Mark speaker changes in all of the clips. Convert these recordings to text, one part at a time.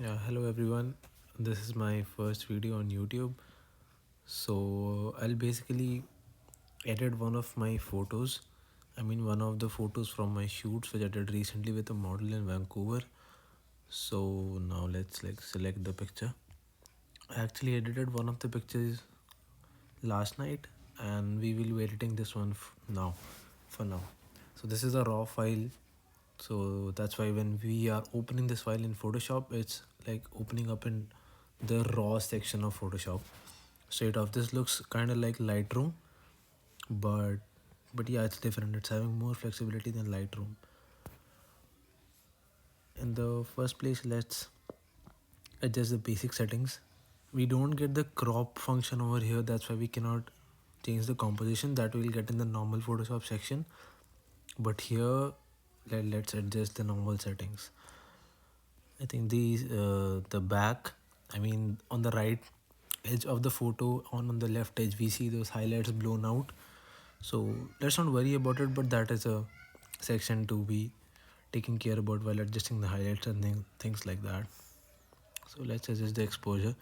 Speaker 1: Yeah, hello everyone. This is my first video on YouTube. So I'll basically edit one of my photos. One of the photos from my shoots which I did recently with a model in Vancouver. So now let's select the picture. I actually edited one of the pictures last night, and we will be editing this one now. For now, so this is a raw file. So that's why when we are opening this file in Photoshop, it's like opening up in the raw section of Photoshop straight off. This looks kind of like Lightroom, but yeah, it's different. It's having more flexibility than Lightroom. In the first place, let's adjust the basic settings. We don't get the crop function over here, that's why we cannot change the composition. That we'll get in the normal Photoshop section, but here let's adjust the normal settings. I think the back, on the right edge of the photo, on the left edge, we see those highlights blown out. So let's not worry about it, but that is a section to be taken care about while adjusting the highlights and things like that. So let's adjust the exposure.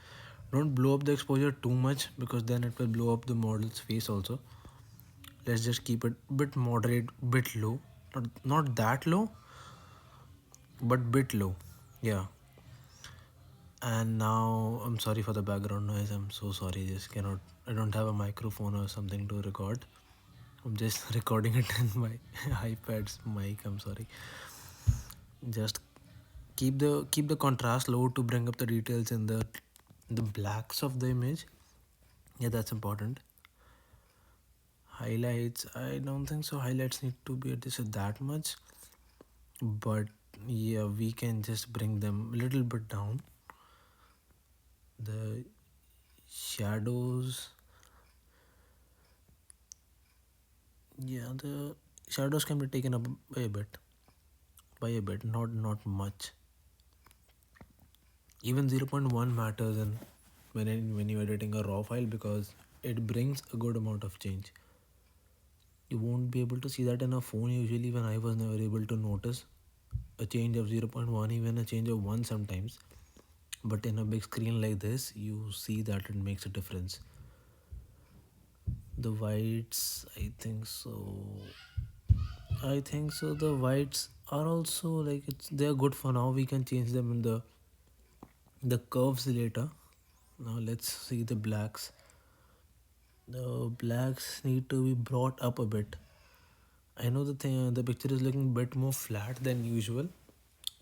Speaker 1: Don't blow up the exposure too much because then it will blow up the model's face also. Let's just keep it bit moderate, bit low, not that low, but bit low. Yeah. And now I'm sorry for the background noise. I'm so sorry. I don't have a microphone or something to record. I'm just recording it in my iPad's mic. I'm sorry. Just keep the contrast low to bring up the details in the blacks of the image. Yeah, that's important. Highlights, I don't think so highlights need to be adjusted that much, but yeah, we can just bring them a little bit down. The shadows, yeah, the shadows can be taken up by a bit, not much. Even 0.1 matters in when you're editing a raw file because it brings a good amount of change. You won't be able to see that in a phone usually. When I was never able to notice a change of 0.1, even a change of 1 sometimes, but in a big screen like this you see that it makes a difference. The whites, I think so the whites are also like they're good for now. We can change them in the curves later. Now let's see the blacks. The blacks need to be brought up a bit. I know the picture is looking a bit more flat than usual,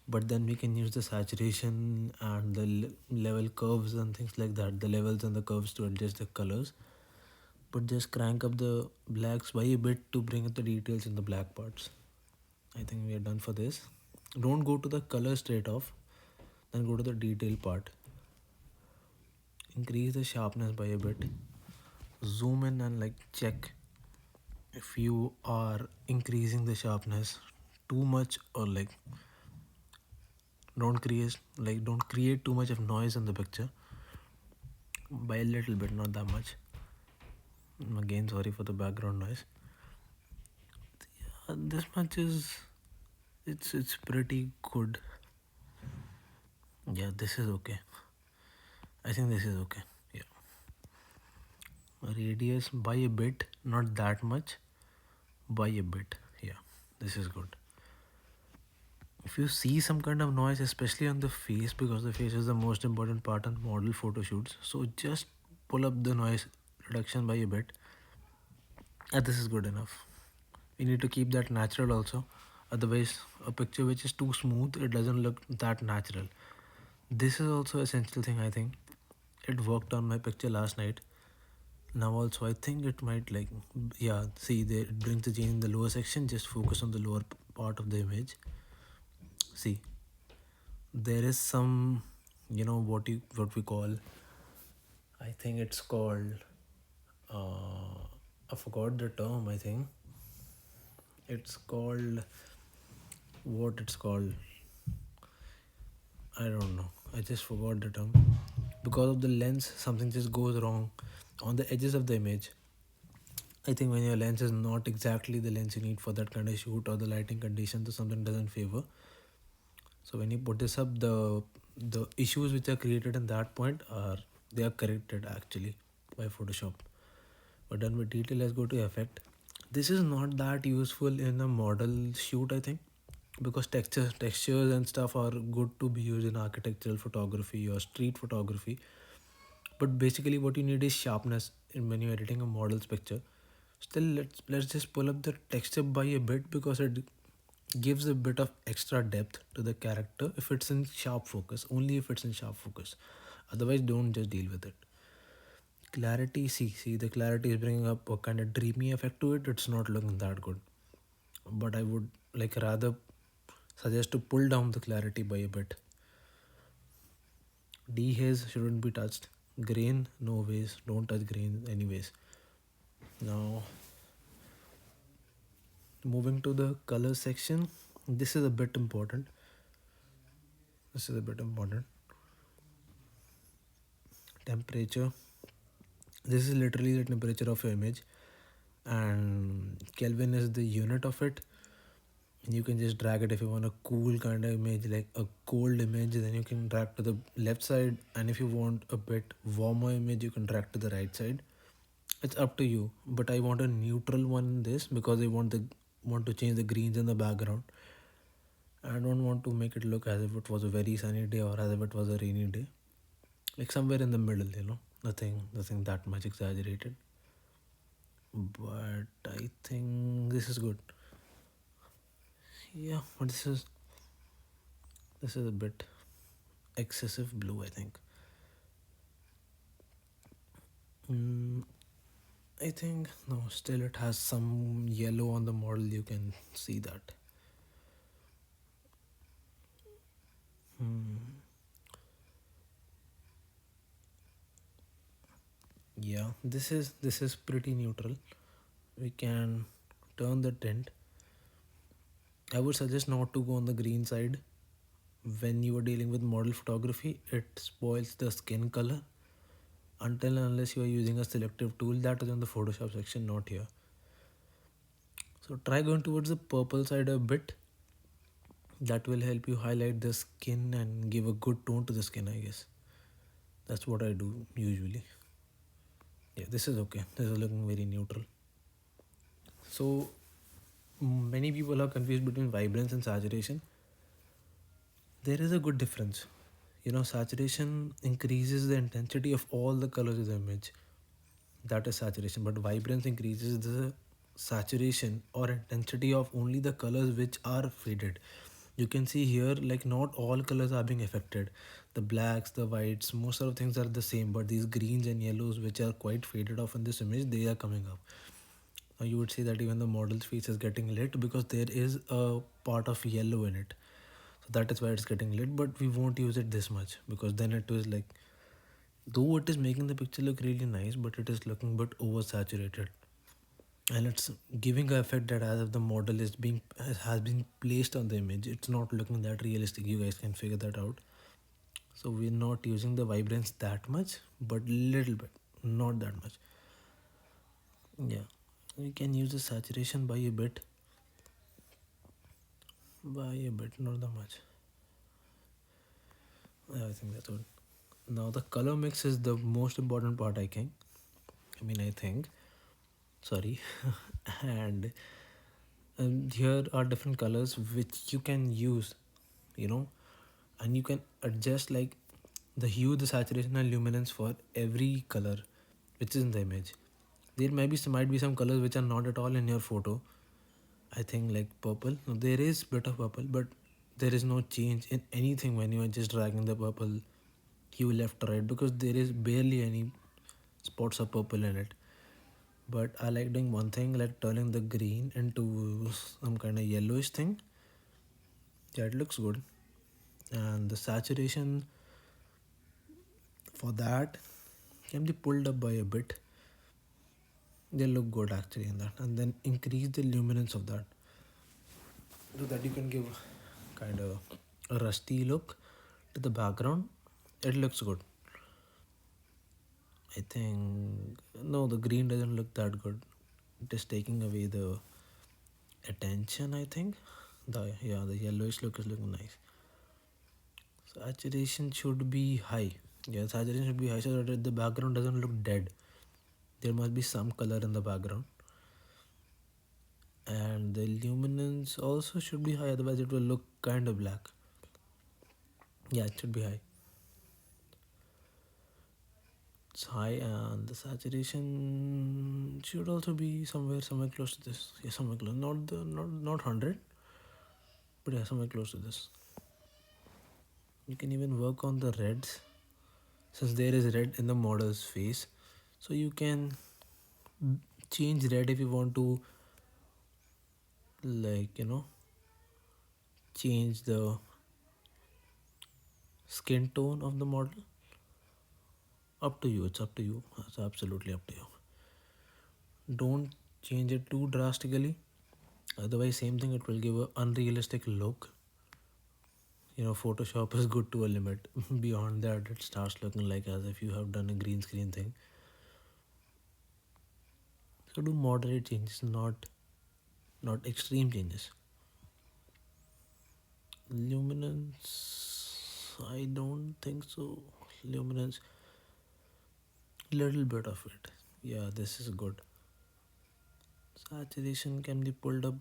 Speaker 1: but then we can use the saturation and the level curves and things like that, the levels and the curves to adjust the colors. But just crank up the blacks by a bit to bring up the details in the black parts. I think we are done for this. Don't go to the color straight off, then go to the detail part. Increase the sharpness by a bit. Zoom in and check if you are increasing the sharpness too much, or don't create too much of noise in the picture. By a little bit, not that much. Again, sorry for the background noise. This much is it's pretty good. Yeah, this is okay. I think this is okay. Yeah. Radius by a bit, not that much. By a bit. Yeah, this is good. If you see some kind of noise, especially on the face, because the face is the most important part on model photo shoots, so just pull up the noise reduction by a bit. And this is good enough. We need to keep that natural also. Otherwise, a picture which is too smooth, it doesn't look that natural. This is also essential thing, I think. It worked on my picture last night. Now also I think it might yeah, see there, it brings the change in the lower section. Just focus on the lower part of the image. See, there is some, what we call, I think it's called, I forgot the term. I think it's called, what it's called, I don't know, I just forgot the term. Because of the lens, something just goes wrong on the edges of the image. I think when your lens is not exactly the lens you need for that kind of shoot, or the lighting conditions or something doesn't favor. So when you put this up, the issues which are created in that point are they are corrected actually by Photoshop. But done with detail, let's go to effect. This is not that useful in a model shoot, I think, because textures and stuff are good to be used in architectural photography or street photography. But basically what you need is sharpness in when you're editing a model's picture. Still, let's just pull up the texture by a bit because it gives a bit of extra depth to the character if it's in sharp focus, only if it's in sharp focus. Otherwise, don't just deal with it. Clarity, see the clarity is bringing up a kind of dreamy effect to it. It's not looking that good, but I would like rather suggest to pull down the clarity by a bit. Dehaze shouldn't be touched. Grain, no ways, don't touch grain anyways. Now moving to the color section, this is a bit important. This is a bit important. Temperature, this is literally the temperature of your image, and Kelvin is the unit of it. You can just drag it if you want a cool kind of image, like a cold image, then you can drag to the left side, and if you want a bit warmer image, you can drag to the right side. It's up to you, but I want a neutral one in this because I want to change the greens in the background. I don't want to make it look as if it was a very sunny day or as if it was a rainy day, like somewhere in the middle, nothing that much exaggerated. But I think this is good. Yeah, but this is a bit excessive blue, I think. mm, I think no, still it has some yellow on the model, you can see that. Hmm. Yeah, this is pretty neutral. We can turn the tint. I would suggest not to go on the green side when you are dealing with model photography. It spoils the skin color until and unless you are using a selective tool that is in the Photoshop section, not here. So try going towards the purple side a bit. That will help you highlight the skin and give a good tone to the skin, I guess. That's what I do usually. Yeah, this is okay. This is looking very neutral. So many people are confused between vibrance and saturation. There is a good difference. Saturation increases the intensity of all the colors of the image. That is saturation. But vibrance increases the saturation or intensity of only the colors which are faded. You can see here, like, not all colors are being affected. The blacks, the whites, most of the things are the same, but these greens and yellows, which are quite faded off in this image, they are coming up. Now you would see that even the model's face is getting lit because there is a part of yellow in it. So that is why it's getting lit, but we won't use it this much because then it was like, though it is making the picture look really nice, but it is looking a bit oversaturated. And it's giving a effect that as if the model is being has been placed on the image. It's not looking that realistic. You guys can figure that out. So we're not using the vibrance that much, but little bit, not that much. Yeah, we can use the saturation by a bit, not that much. Yeah, I think that's good. Now the color mix is the most important part, I think. I think. Sorry. And here are different colors which you can use, you know, and you can adjust like the hue, the saturation, and luminance for every color which is in the image. There might be some colors which are not at all in your photo. I think like purple. No, there is bit of purple, but there is no change in anything when you are just dragging the purple hue left to right because there is barely any spots of purple in it. But I like doing one thing, like turning the green into some kind of yellowish thing. Yeah, it looks good. And the saturation for that can be pulled up by a bit. They look good actually in that. And then increase the luminance of that so that you can give kind of a rusty look to the background. It looks good. I think no, the green doesn't look that good. It is taking away the attention, I think. The yellowish look is looking nice. Saturation should be high. Yeah, saturation should be high so that the background doesn't look dead. There must be some color in the background. And the luminance also should be high, otherwise it will look kind of black. Yeah, it should be high. It's high, and the saturation should also be somewhere close to this. Yeah, somewhere close. Not 100, but yeah, somewhere close to this. You can even work on the reds, since there is red in the model's face, so you can change red if you want to, like, change the skin tone of the model. Up to you. It's up to you. It's absolutely up to you. Don't change it too drastically, otherwise same thing, it will give a unrealistic look. Photoshop is good to a limit. Beyond that, it starts looking like as if you have done a green screen thing. So do moderate changes, not extreme changes. Luminance, I don't think so. Luminance, little bit of it. Yeah, this is good. Saturation can be pulled up.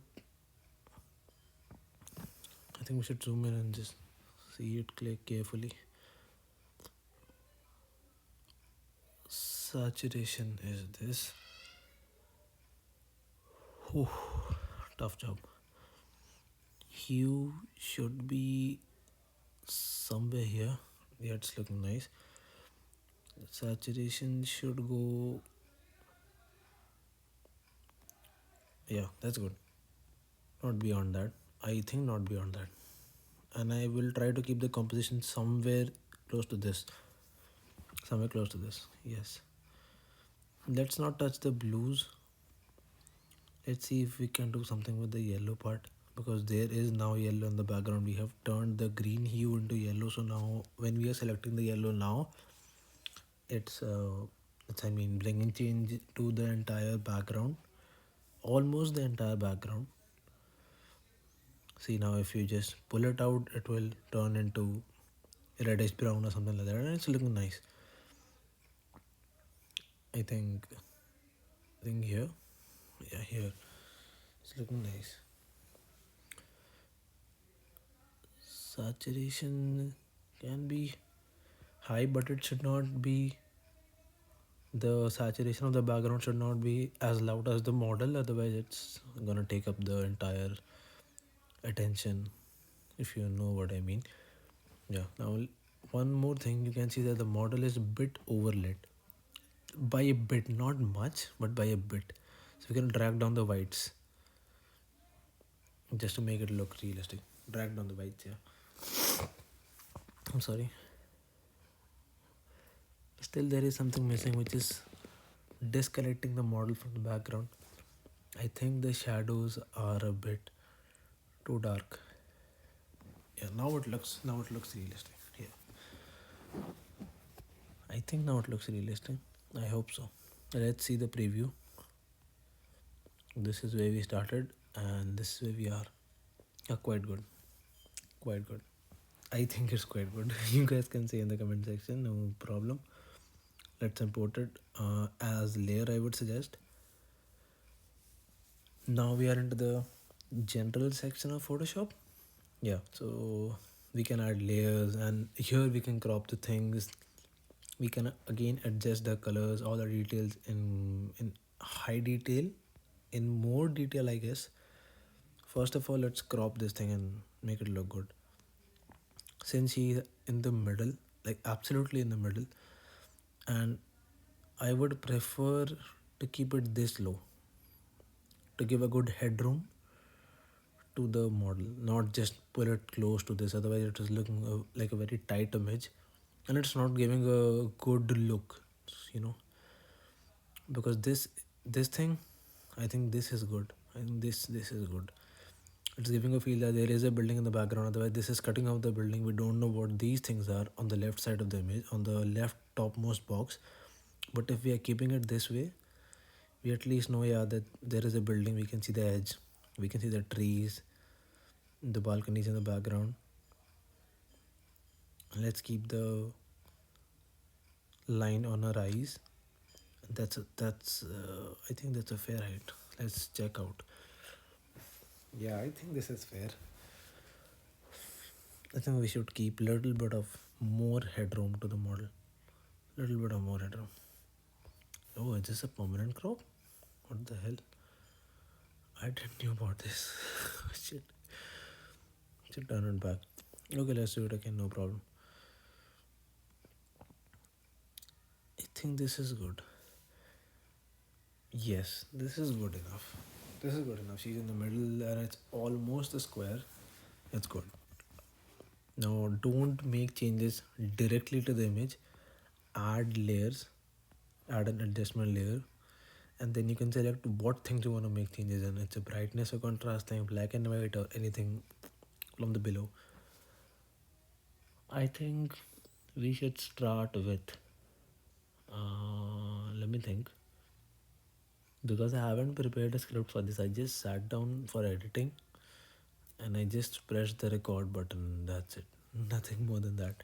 Speaker 1: I think we should zoom in and just see it click carefully. Saturation is this. Whew, tough job. Hue should be somewhere here. Yeah, it's looking nice. Saturation should go. Yeah, that's good. Not beyond that. I think not beyond that. And I will try to keep the composition somewhere close to this. Somewhere close to this. Yes. Let's not touch the blues. Let's see if we can do something with the yellow part, because there is now yellow in the background. We have turned the green hue into yellow, so now when we are selecting the yellow now, it's bringing change to the entire background, almost the entire background. See, now if you just pull it out, it will turn into reddish brown or something like that, and it's looking nice. I think here, yeah, here it's looking nice. Saturation can be high, but it should not be, the saturation of the background should not be as loud as the model, otherwise it's gonna take up the entire attention, if you know what I mean. Yeah, now one more thing, you can see that the model is a bit overlit, by a bit, not much, but by a bit. So we can drag down the whites just to make it look realistic. Drag down the whites. Yeah, I'm sorry. Still there is something missing, which is disconnecting the model from the background. I think the shadows are a bit too dark. Yeah, now it looks realistic. Yeah, I think now it looks realistic. I hope so. Let's see the preview. This is where we started, and this is where we are. Yeah, quite good. Quite good. I think it's quite good. You guys can say in the comment section, no problem. Let's import it as layer, I would suggest. Now we are into the general section of Photoshop. Yeah, so we can add layers, and here we can crop the things. We can again adjust the colors, all the details in high detail, in more detail, I guess. First of all, let's crop this thing and make it look good. Since he's in the middle, like absolutely in the middle, and I would prefer to keep it this low to give a good headroom to the model, not just pull it close to this, otherwise it is looking like a very tight image, and it's not giving a good look, you know. Because this thing, I think this is good. I think this is good. It's giving a feel that there is a building in the background, otherwise this is cutting out the building. We don't know what these things are on the left side of the image, on the left topmost box. But if we are keeping it this way, we at least know, yeah, that there is a building. We can see the edge, we can see the trees, the balconies in the background. Let's keep the line on her eyes. That's I think that's a fair height. Let's check out. Yeah, I think this is fair. I think we should keep little bit of more headroom to the model. Little bit of more headroom. Oh, is this a permanent crop? What the hell? I didn't know about this. Shit. Should turn it back. Okay, let's do it again, no problem. I think this is good. Yes, this is good enough. This is good enough. She's in the middle and it's almost a square. It's good. Now, don't make changes directly to the image. Add layers, add an adjustment layer, and then you can select what things you want to make changes in. It's a brightness or contrast thing, black and white, or anything from the below. I think we should start with. Let me think. Because I haven't prepared a script for this, I just sat down for editing and I just pressed the record button. That's it. Nothing more than that.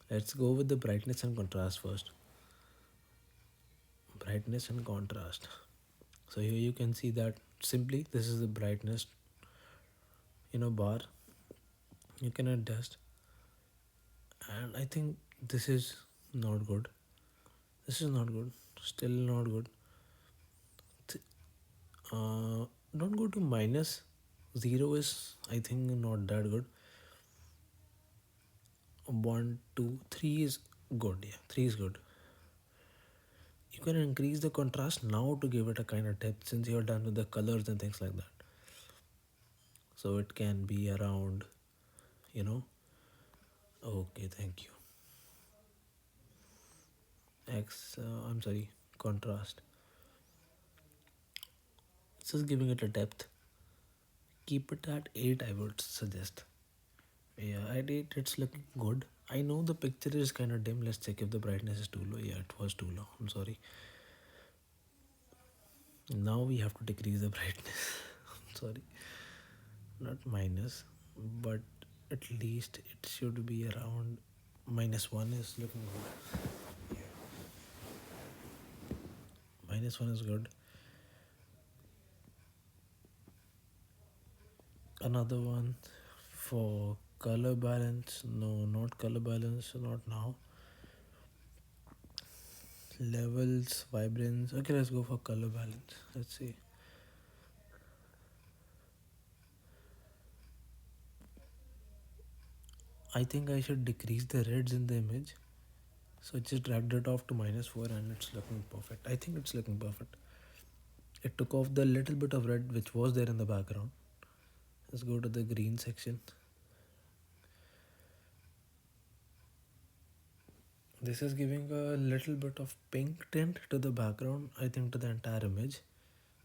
Speaker 1: Let's go with the brightness and contrast first. Brightness and contrast. So here you can see that simply this is the brightness bar. You can adjust, and I think this is not good. This is not good. Still not good. Don't go to minus. 0 is I think not that good. 1, 2, 3 is good. Yeah, 3 is good. You can increase the contrast now to give it a kind of depth since you're done with the colors and things like that. So it can be around, you know. Okay, thank you. I'm sorry, contrast. Just giving it a depth. Keep it at 8, I would suggest. Yeah, at 8, it's looking good. I know the picture is kind of dim. Let's check if the brightness is too low. Yeah, it was too low. I'm sorry. Now we have to decrease the brightness. I'm sorry. Not minus, but at least it should be around -1 is looking good. Yeah. -1 is good. Another one for color balance. No, not color balance. Not now. Levels, vibrance. Okay, let's go for color balance. Let's see. I think I should decrease the reds in the image. So I just dragged it off to -4 and it's looking perfect. I think it's looking perfect. It took off the little bit of red which was there in the background. Let's go to the green section. This is giving a little bit of pink tint to the background, I think to the entire image,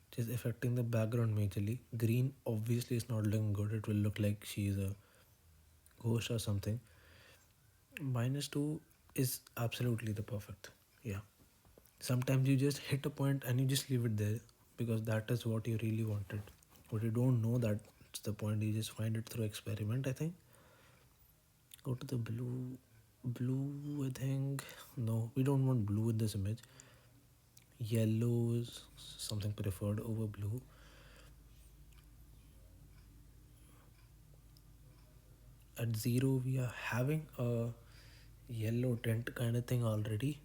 Speaker 1: which is affecting the background majorly. Green obviously is not looking good. It will look like she is a ghost or something. -2 is absolutely the perfect. Yeah. Sometimes you just hit a point and you just leave it there because that is what you really wanted. But you don't know that's the point. You just find it through experiment, I think. Go to the blue. Blue, I think. No, we don't want blue in this image. Yellow is something preferred over blue. At 0, we are having a yellow tint kind of thing already.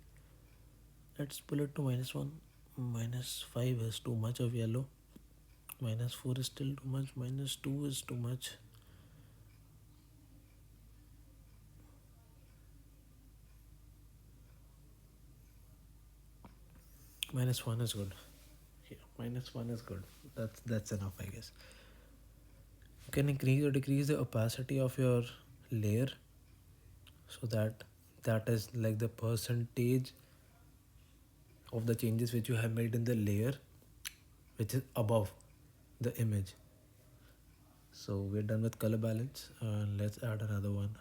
Speaker 1: Let's pull it to -1. -5 is too much of yellow. -4 is still too much. -2 is too much. -1 is good. Yeah, -1 is good. That's enough, I guess. You can increase or decrease the opacity of your layer so that is like the percentage of the changes which you have made in the layer which is above the image. So we're done with color balance and let's add another one.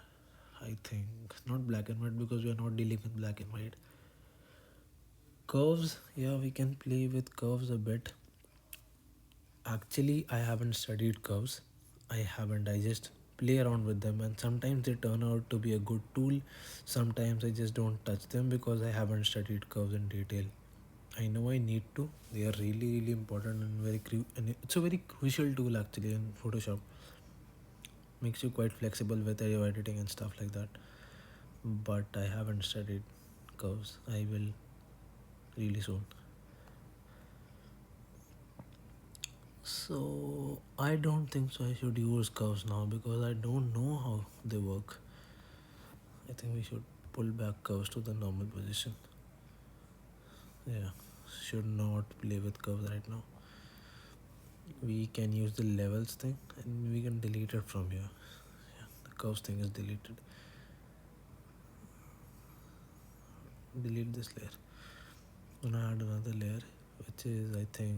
Speaker 1: I think not black and white because we are not dealing with black and white. Curves, yeah, we can play with curves a bit. Actually, I haven't studied curves. I haven't. I just play around with them, and sometimes they turn out to be a good tool. Sometimes I just don't touch them because I haven't studied curves in detail. I know I need to. They are really, really important and and it's a very crucial tool actually in Photoshop. Makes you quite flexible with your editing and stuff like that. But I haven't studied curves. I will really soon. So I don't think so. I should use curves now because I don't know how they work. I think we should pull back curves to the normal position. Yeah, should not play with curves right now. We can use the levels thing and we can delete it from here. Yeah, the curves thing is deleted. Delete this layer. Gonna add another layer, which is I think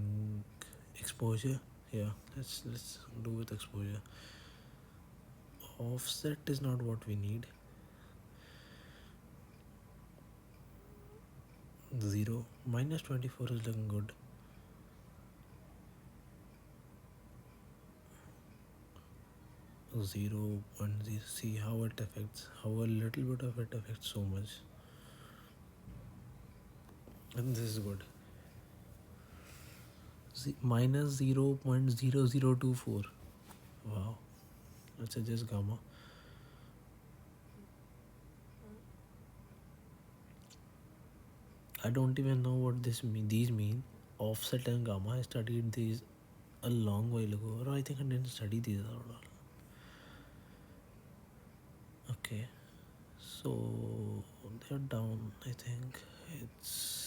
Speaker 1: exposure. Yeah, let's do with exposure. Offset is not what we need. 0 minus 24 is looking good. 0.0, see how it affects, how a little bit of it affects so much. And this is good. Minus 0.0024. Wow, let's adjust gamma. I don't even know what these mean. Offset and gamma, I studied these a long while ago, or I think I didn't study these at all. Okay, so they're down. I think it's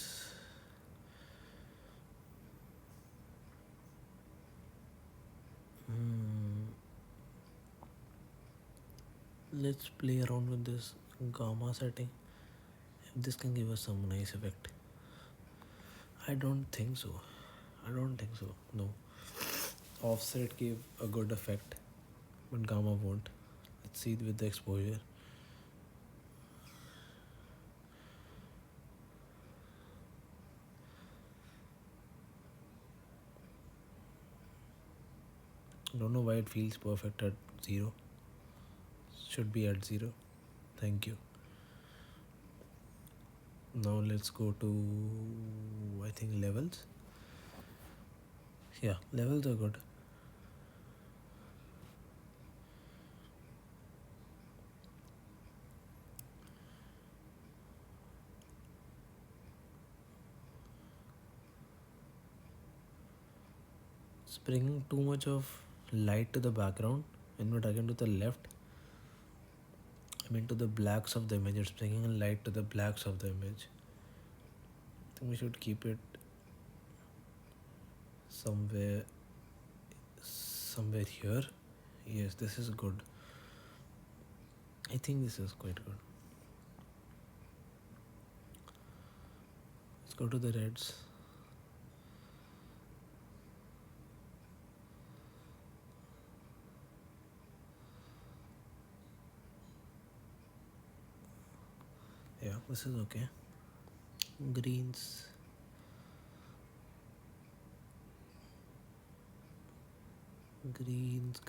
Speaker 1: let's play around with this gamma setting if this can give us some nice effect. I don't think so. I don't think so. No. Offset gave a good effect, but gamma won't. Let's see with the exposure. I don't know why it feels perfect at 0. Should be at 0. Thank you. Now let's go to, I think, levels. Yeah, levels are good. It's bringing too much of light to the background. When we're talking to the left, I mean to the blacks of the image. It's bringing a light to the blacks of the image. I think we should keep it somewhere here. Yes, this is good. I think this is quite good. Let's go to the reds. Yeah, this is okay. Greens. Greens.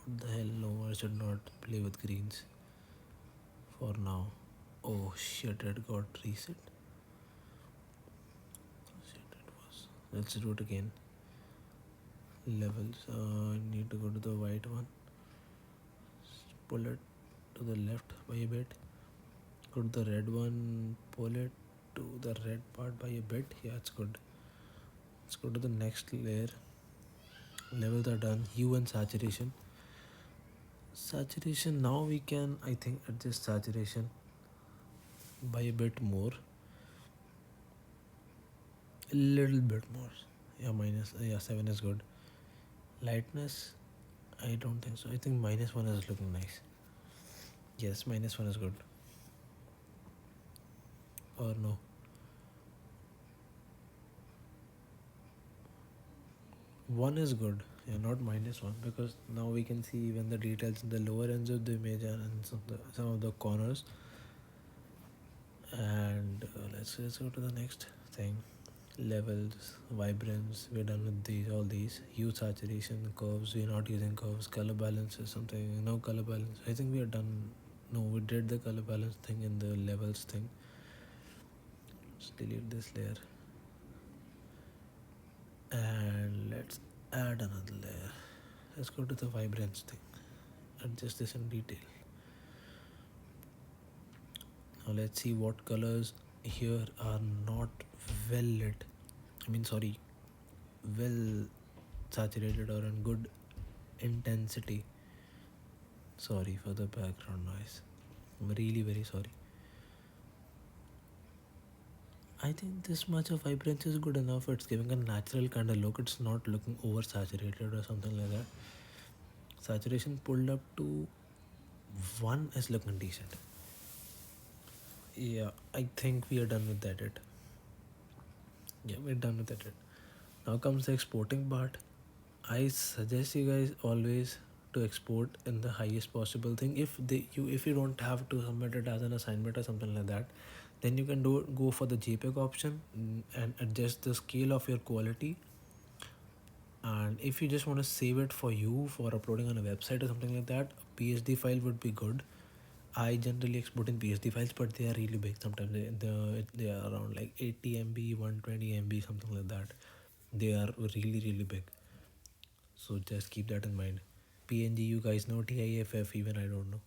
Speaker 1: What the hell? No, I should not play with greens for now. Oh shit, it got reset. Shit, it was. Let's do it again. Levels. I need to go to the white one. Pull it to the left by a bit. Go to the red one. Pull it to the red part by a bit. Yeah, it's good. Let's go to the next layer. Levels are done. Hue and saturation. Saturation, now we can, I think, adjust saturation by a bit more. A little bit more. Yeah, yeah, 7 is good. Lightness, I don't think so. I think -1 is looking nice. Yes, -1 is good. Or no. 1 is good. Yeah, not -1, because now we can see even the details in the lower ends of the image and some of the corners. And let's go to the next thing. levels, vibrance, we're done with these, all these. Hue, saturation, curves, we're not using curves. Color balance is something, no color balance. I think we are done. No, we did the color balance thing in the levels thing. Let's delete this layer and let's add another layer. Let's go to the vibrance thing. Adjust this in detail. Now let's see what colors here are not well lit. I mean, sorry, well saturated or in good intensity. Sorry for the background noise. I'm really very sorry. I think this much of vibrance is good enough. It's giving a natural kind of look. It's not looking oversaturated or something like that. Saturation pulled up to 1 is looking decent. Yeah, I think we are done with that edit. Yeah, we're done with that edit. Now comes the exporting part. I suggest you guys always to export in the highest possible thing. If you don't have to submit it as an assignment or something like that, then you can go for the JPEG option and adjust the scale of your quality. And if you just want to save it for you for uploading on a website or something like that, a PSD file would be good. I generally export in PSD files, but they are really big. Sometimes they are around like 80 MB, 120 MB, something like that. They are really really big. So just keep that in mind. PNG, you guys know. TIFF, even I don't know.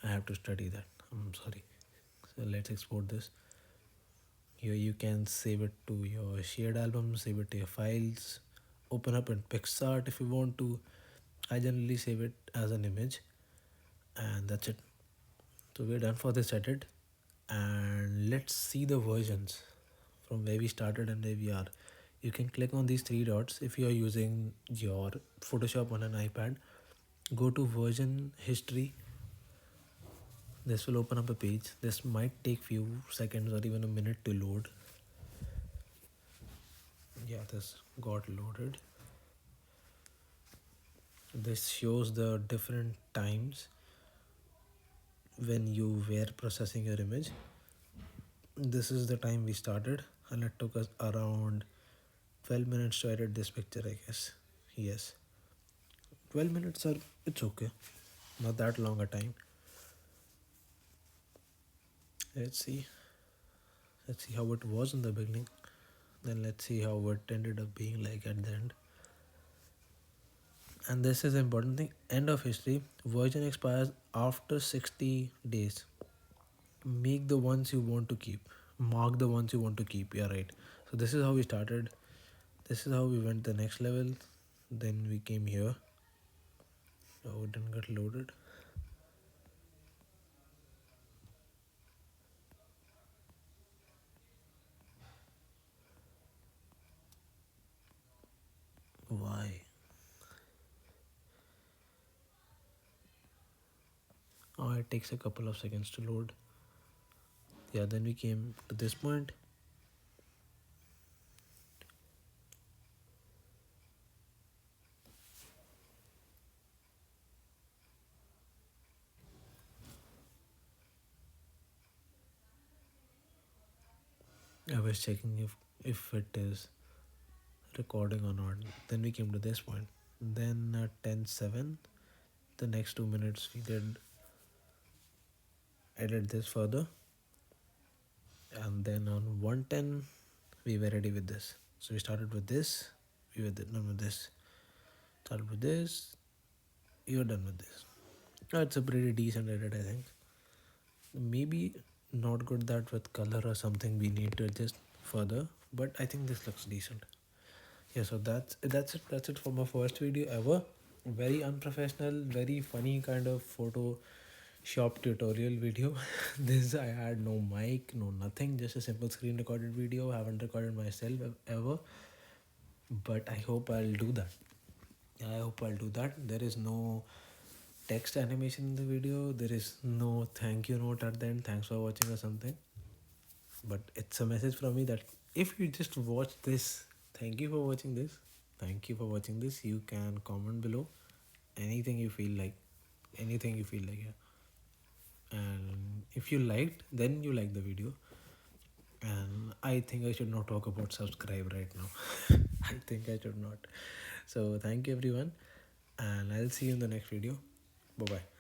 Speaker 1: I have to study that. I'm sorry. So let's export this. Here you can save it to your shared album, save it to your files, open up in PixArt if you want to. I generally save it as an image, and that's it. So we're done for this edit, and let's see the versions from where we started and where we are. You can click on these three dots if you are using your Photoshop on an iPad. Go to version history. This will open up a page. This might take few seconds or even a minute to load. Yeah, this got loaded. This shows the different times when you were processing your image. This is the time we started, and it took us around 12 minutes to edit this picture, I guess. Yes, 12 minutes are, it's okay, not that long a time. Let's see let's see how it was in the beginning, then let's see how it ended up being like at the end. And this is the important thing: end of history. Version expires after 60 days. Make the ones you want to keep, mark the ones you want to keep. Yeah, right. So this is how we started, this is how we went the next level, then we came here. Oh, it didn't get loaded. Why? Oh, it takes a couple of seconds to load. Yeah, then we came to this point. I was checking if it is recording or not. Then we came to this point. Then at 10:07, the next 2 minutes we did edit this further, and then on 1:10 we were ready with this. So we started with this, we were done with this. Started with this, you're done with this. It's a pretty decent edit, I think. Maybe not good that with color or something we need to adjust further, but I think this looks decent. Yeah, so that's it for my first video ever. Very unprofessional, very funny kind of Photoshop tutorial video. This, I had no mic, no nothing, just a simple screen recorded video. I haven't recorded myself ever, but I hope I'll do that. Yeah, I hope I'll do that. There is no text animation in the video. There is no thank you note at the end, thanks for watching or something. But it's a message from me that if you just watch this, thank you for watching this. Thank you for watching this. You can comment below anything you feel like. Anything you feel like, yeah. And if you liked, then you like the video. And I think I should not talk about subscribe right now. I think I should not. So thank you everyone, and I'll see you in the next video. Bye bye.